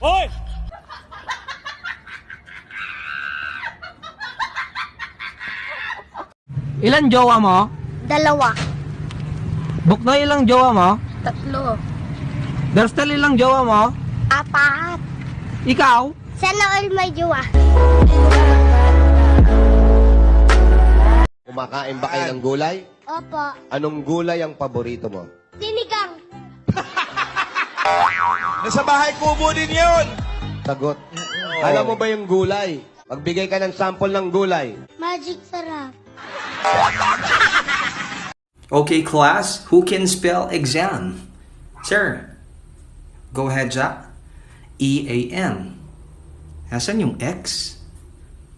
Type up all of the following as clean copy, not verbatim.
Hoy! Ilan jowa mo? 2. Buknoy, ilang jowa mo? 3. Darstel, ilang jowa mo? 4. Ikaw? Sana all may jowa. Kumakain ba kayo ng gulay? Opo. Anong gulay ang paborito mo? Sinigang. Nasa bahay kubo din yun! Sagot. Alam mo ba yung gulay? Magbigay ka ng sample ng gulay. Magic sarap. Okay, class, who can spell exam? Sir, go ahead, Jack. E-A-N. Nasaan yung X?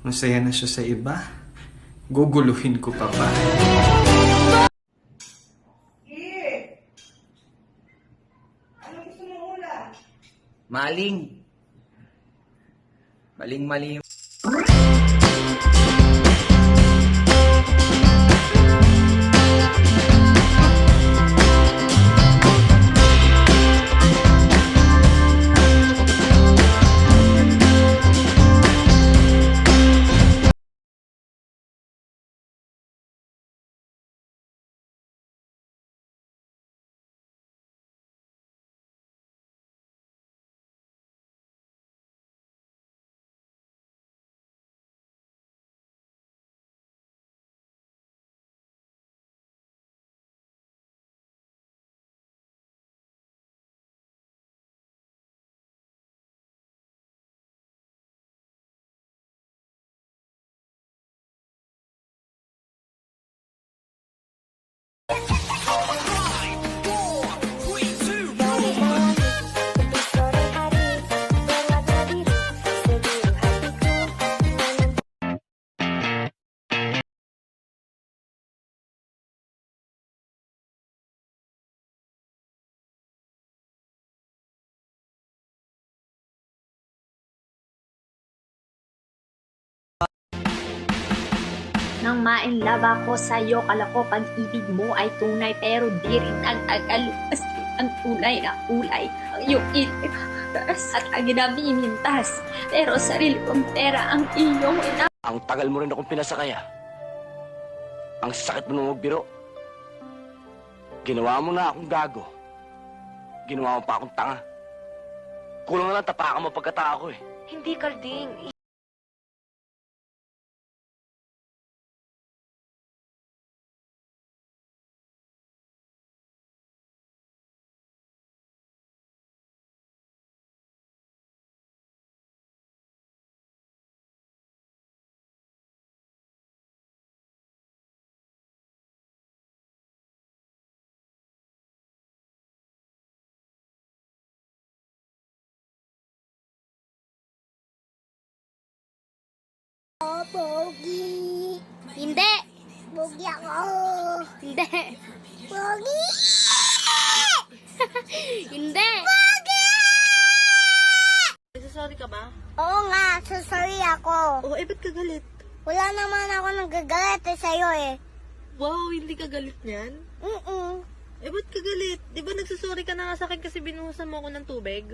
Masaya na siya sa iba. Guguluhin ko pa ba? Maling. Maling-mali. Nang ma-inlove ako sa'yo, kala ko pag-ibig mo ay tunay, pero di rin nag-agalupas ang tunay na kulay. Ang iyong initas at ang ginamimintas, pero sarili kong pera ang iyong Ang tagal mo rin akong pinasakaya. Ang sakit mo nung magbiro. Ginawa mo na akong gago. Ginawa mo pa akong tanga. Kulang na lang tapakan mo pagkatao ko eh. Hindi, Carding. Oh, Pogi. Hindi. Pogi ako. Hindi. Pogi. Hindi. Pogi! Nagsasorry ka ba? Oo nga, sorry ako. Oo, ba't ka galit? Wala naman ako nagagalit sa'yo eh. Wow, hindi ka galit niyan? Ba't ka galit? Di ba nagsasorry ka na nga sa akin kasi binuhusan mo ako ng tubig?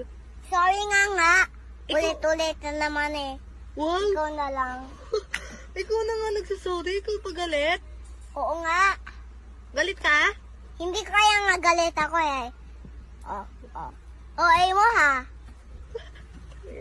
Sorry nga. Ikaw- Ulit-ulit na naman eh. Wow! Ikaw na lang. Ikaw na nga nagsasorry, ikaw pa galit? Oo nga. Galit ka? Hindi kaya nga galit ako eh. Oh. O, ay mo ha.